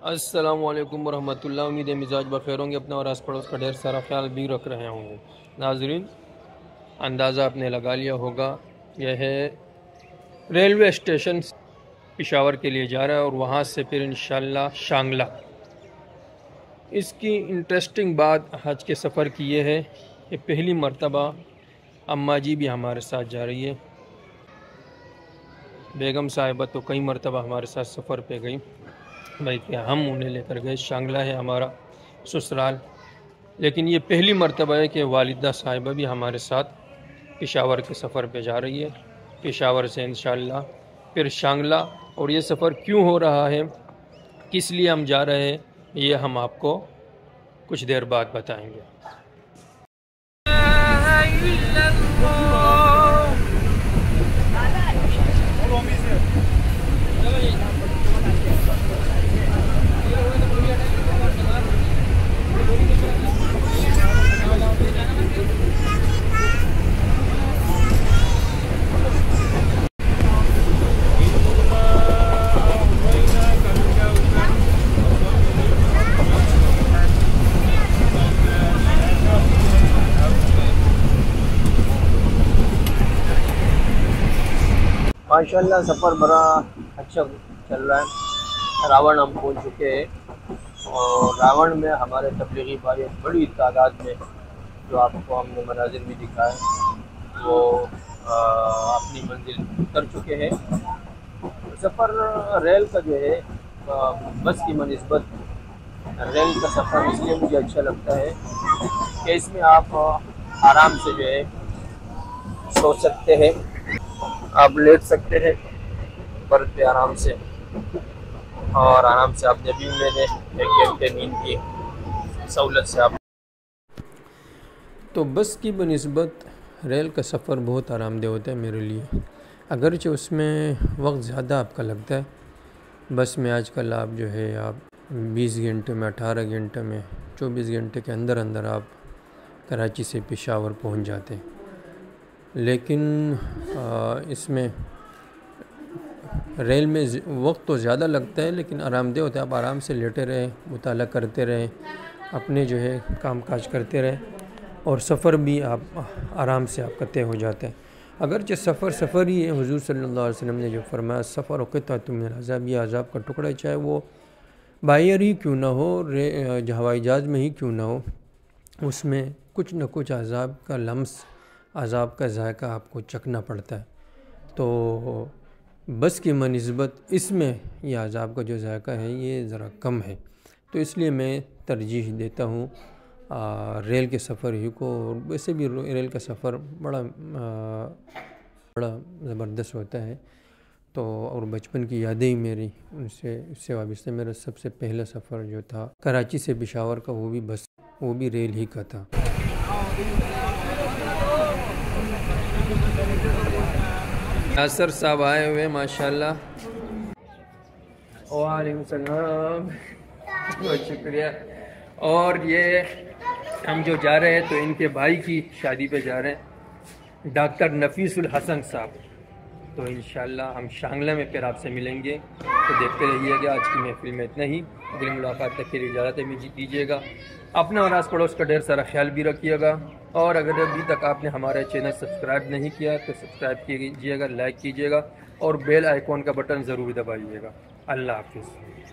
अस्सलामु अलैकुम वरहमतुल्लाह। उम्मीद है मिजाज बखैर होंगे, अपना और आस पड़ोस का ढेर सारा ख्याल भी रख रहे होंगे। नाजरीन, अंदाज़ा आपने लगा लिया होगा, यह है रेलवे स्टेशन पेशावर के लिए जा रहा है और वहाँ से फिर इंशाल्लाह शांगला। इसकी इंटरेस्टिंग बात हज के सफ़र की ये है कि पहली मर्तबा अम्मा जी भी हमारे साथ जा रही है। बेगम साहिबा तो कई मर्तबा हमारे साथ सफ़र पे गई, भाई क्या हम उन्हें लेकर गए। शांगला है हमारा ससुराल, लेकिन ये पहली मर्तबा है कि वालिदा साहिबा भी हमारे साथ पेशावर के सफ़र पे जा रही है। पेशावर से इंशाअल्लाह फिर शांगला। और ये सफ़र क्यों हो रहा है, किस लिए हम जा रहे हैं, ये हम आपको कुछ देर बाद बताएंगे। माशाल्लाह सफ़र बड़ा अच्छा चल रहा है। रावण हम पहुंच चुके हैं और रावण में हमारे तबलीगी भाई बड़ी तादाद में, जो आपको हमने मनाजिर भी दिखाए, वो अपनी मंजिल कर चुके हैं। सफ़र रेल का जो है बस की बनिस्बत रेल का सफ़र इसलिए मुझे अच्छा लगता है कि इसमें आप आराम से जो है सो सकते हैं, आप लेट सकते हैं बर्थ पे आराम से, और आराम से आप जब भी मैंने 1 घंटे नींद की सहूलत से आप। तो बस की बनिस्बत रेल का सफ़र बहुत आरामदेह होता है मेरे लिए, अगरचे उसमें वक्त ज़्यादा आपका लगता है। बस में आजकल आप जो है आप 20 घंटे में, 18 घंटे में, 24 घंटे के अंदर अंदर आप कराची से पेशावर पहुंच जाते हैं। लेकिन इसमें रेल में वक्त तो ज़्यादा लगता है लेकिन आरामदेह होता है। आप आराम से लेटे रहें, मुताला करते रहें, अपने जो है काम काज करते रहें, और सफ़र भी आप आराम से आपका तय हो जाता है। अगरचे सफ़र ही है, हुज़ूर सल्लल्लाहु अलैहि वसल्लम ने जो फरमाया, सफ़र क़ित्अतुम मिनल अज़ाब, ये अज़ाब का टुकड़ा है, चाहे वो बाहर ही क्यों ना हो, हवाई जहाज़ में ही क्यों ना हो, उसमें कुछ न कुछ अज़ाब का लम्स, अज़ाब का जायका आपको चखना पड़ता है। तो बस की बनिस्बत इसमें ये अज़ाब का जो जायका है ये ज़रा कम है, तो इसलिए मैं तरजीह देता हूँ रेल के सफ़र ही को। वैसे भी रेल का सफ़र बड़ा ज़बरदस्त होता है। तो और बचपन की यादें ही मेरी उससे वाबस्ता। मेरा सबसे पहला सफ़र जो था कराची से पेशावर का, वो भी रेल ही का था। नासर साहब आए हुए माशाल्लाह। वालेकुम सलाम, बहुत शुक्रिया। और ये हम जो जा रहे हैं तो इनके भाई की शादी पे जा रहे हैं, डॉक्टर नफीसुल हसन साहब। तो इंशाल्लाह हम शांगला में फिर आपसे मिलेंगे। तो देखते रहिएगा। आज की महफिल में इतना ही, अगली मुलाकात तक के लिए इजाज़त दीजिएगा। अपना और आस पड़ोस का ढेर सारा ख्याल भी रखिएगा। और अगर अभी तक आपने हमारा चैनल सब्सक्राइब नहीं किया तो सब्सक्राइब कीजिएगा, लाइक कीजिएगा और बेल आइकॉन का बटन ज़रूर दबाइएगा। अल्लाह हाफिज़।